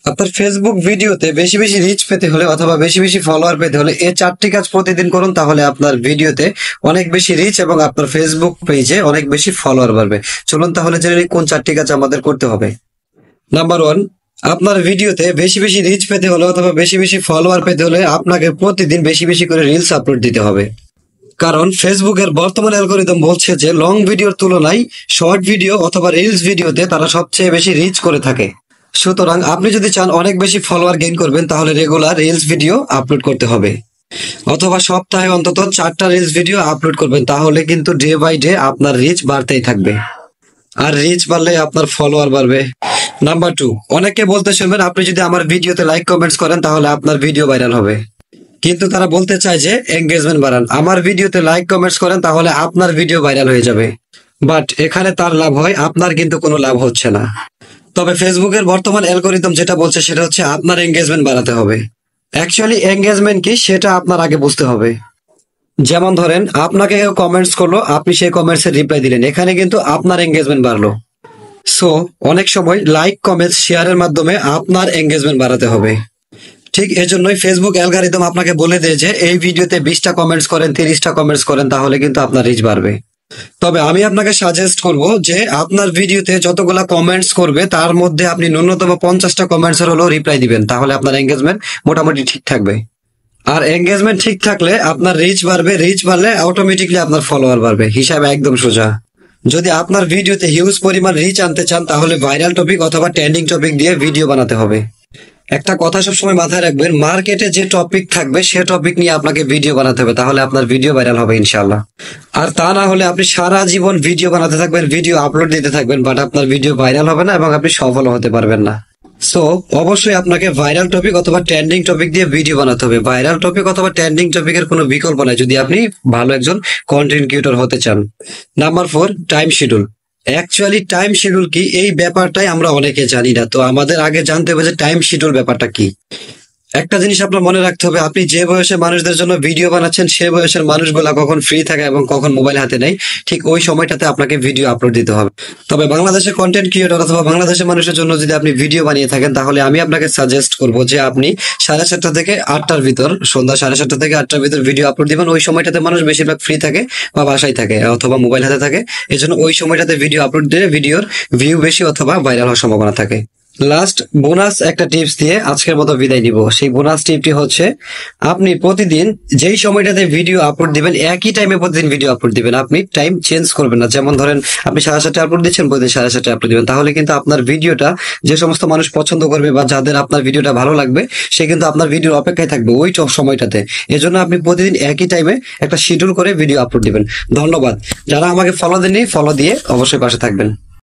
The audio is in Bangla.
আপনার ফেসবুক ভিডিওতে বেশি বেশি রিচ পেতে হলে অথবা বেশি বেশি ফলোয়ার পেতে হলে এই 4টি কাজ প্রতিদিন করুন, তাহলে আপনার ভিডিওতে অনেক বেশি রিচ এবং আপনার ফেসবুক পেজে অনেক বেশি ফলোয়ার বাড়বে। চলুন তাহলে জেনে নিই কোন 4টি কাজ আমাদের করতে হবে। নাম্বার 1, আপনার ভিডিওতে বেশি বেশি রিচ পেতে হলে অথবা বেশি বেশি ফলোয়ার পেতে হলে আপনাকে প্রতিদিন বেশি বেশি করে রিলস আপলোড দিতে হবে। কারণ ফেসবুকের বর্তমান অ্যালগরিদম বলছে যে লং ভিডিওর তুলনায় শর্ট ভিডিও অথবা রিলস ভিডিওতে তারা সবচেয়ে বেশি রিচ করে থাকে। সুতরাং আপনি যদি চান অনেক বেশি ফলোয়ার গেইন করবেন, তাহলে রেগুলার রিলস ভিডিও আপলোড করতে হবে, অথবা সপ্তাহে অন্তত 4টা রিলস ভিডিও আপলোড করবেন, তাহলে কিন্তু ডে বাই ডে আপনার রিচ বাড়তেই থাকবে। আর রিচ বাড়লে আপনার ফলোয়ার বাড়বে। নাম্বার 2, অনেকে বলতে শুনবেন আপনি যদি আমার ভিডিওতে লাইক কমেন্টস করেন তাহলে আপনার ভিডিও ভাইরাল হবে, কিন্তু তারা বলতে চায় যে এঙ্গেজমেন্ট বাড়ান। আমার ভিডিওতে লাইক কমেন্টস করেন তাহলে আপনার ভিডিও ভাইরাল হয়ে যাবে, বাট এখানে তার লাভ হয়, আপনার কিন্তু কোনো লাভ হচ্ছে না। তবে ফেসবুকের বর্তমান অ্যালগরিদম যেটা বলছে সেটা হচ্ছে আপনার এঙ্গেজমেন্ট বাড়াতে হবে। অ্যাকচুয়ালি এঙ্গেজমেন্ট কি সেটা আপনার আগে বুঝতে হবে। যেমন ধরেন আপনাকে কেউ কমেন্টস করলো, আপনি সেই কমেন্টস এর রিপ্লাই দিলেন, এখানে কিন্তু আপনার এঙ্গেজমেন্ট বাড়লো। সো অনেক সময় লাইক কমেন্টস শেয়ারের মাধ্যমে আপনার এঙ্গেজমেন্ট বাড়াতে হবে। ঠিক এজন্যই ফেসবুক অ্যালগরিদম আপনাকে বলে দেয় যে এই ভিডিওতে 20টা কমেন্টস করেন, 30টা কমেন্টস করেন, তাহলে কিন্তু আপনার রিচ বাড়বে। তবে আমি আপনাকে সাজেস্ট করব যে আপনার ভিডিওতে যতগুলা কমেন্টস করবে তার মধ্যে আপনি ন্যূনতম 50টা কমেন্টস এর হলেও রিপ্লাই দিবেন, তাহলে আপনার এঙ্গেজমেন্ট মোটামুটি ঠিক থাকবে। আর এঙ্গেজমেন্ট ঠিক থাকলে আপনার রিচ বাড়বে, রিচ বাড়লে অটোমেটিকলি আপনার ফলোয়ার বাড়বে। হিসাব একদম সোজা। যদি আপনার ভিডিওতে হিউজ পরিমাণ রিচ আনতে চান তাহলে ভাইরাল টপিক অথবা ট্রেন্ডিং টপিক দিয়ে ভিডিও বানাতে হবে। একটা কথা সবসময় মাথায় রাখবেন, মার্কেটে যে টপিক থাকবে সে টপিক নিয়ে আপনাকে ভিডিও বানাতে হবে, তাহলে আপনার ভিডিও ভাইরাল হবে ইনশাআল্লাহ। আর তা না হলে আপনি সারা জীবন ভিডিও বানাতে থাকবেন, ভিডিও আপলোড দিতে থাকবেন, বাট আপনার ভিডিও ভাইরাল হবে না এবং আপনি সফল হতে পারবেন না। সো অবশ্যই আপনাকে ভাইরাল টপিক অথবা ট্রেন্ডিং টপিক দিয়ে ভিডিও বানাতে হবে। ভাইরাল টপিক অথবা ট্রেন্ডিং টপিকের কোনো বিকল্প নাই যদি আপনি ভালো একজন কন্টেন্ট ক্রিয়েটর হতে চান। Number 4, time schedule. Actually time schedule কি এই ব্যাপারটাই আমরা অনেকে জানি না, তো আমাদের আগে জানতে হবে যে টাইম শিডিউল ব্যাপারটা কি। একটা জিনিস আপনার মনে রাখতে হবে, আপনি যে বয়সে মানুষদের জন্য ভিডিও বানাচ্ছেন সে বয়সের মানুষগুলা কখন ফ্রি থাকে এবং কখন মোবাইল হাতে নেই, ঠিক ওই সময়টাতে আপনাকে ভিডিও আপলোড দিতে হবে। তবে বাংলাদেশের কন্টেন্ট ক্রিয়েটর অথবা বাংলাদেশের মানুষের জন্য যদি আপনি ভিডিও বানিয়ে থাকেন তাহলে আমি আপনাকে সাজেস্ট করব যে আপনি 7:30 থেকে 8টার ভিতর, সন্ধ্যা 7:30 থেকে 8টার ভিতর ভিডিও আপলোড দিবেন। ওই সময়টাতে মানুষ বেশিরভাগ ফ্রি থাকে বা বাসায় থাকে অথবা মোবাইল হাতে থাকে, এজন্য ওই সময়টাতে ভিডিও আপলোড দিলে ভিডিওর ভিউ বেশি অথবা ভাইরাল হওয়ার সম্ভাবনা থাকে। লাস্ট বোনাস একটা টিপস দিয়ে আজকের মতো বিদায় নিব। সেই বোনাস টিপটি হচ্ছে আপনি প্রতিদিন যেই সময়টাতে ভিডিও আপলোড দিবেন একই টাইমে প্রতিদিন ভিডিও আপলোড দিবেন, আপনি টাইম চেঞ্জ করবেন না। যেমন ধরেন আপনি 7:30 আপলোড দিচ্ছেন, প্রতিদিন 7:30 আপলোড দিবেন, তাহলে কিন্তু আপনার ভিডিওটা যে সমস্ত মানুষ পছন্দ করবে বা যাদের আপনার ভিডিওটা ভালো লাগবে সে কিন্তু আপনার ভিডিওর অপেক্ষায় থাকবে ওই সময়টাতে। এজন্য আপনি প্রতিদিন একই টাইমে একটা শিডিউল করে ভিডিও আপলোড দিবেন। ধন্যবাদ। যারা আমাকে ফলো দেননি ফলো দিয়ে অবশ্যই পাশে থাকবেন।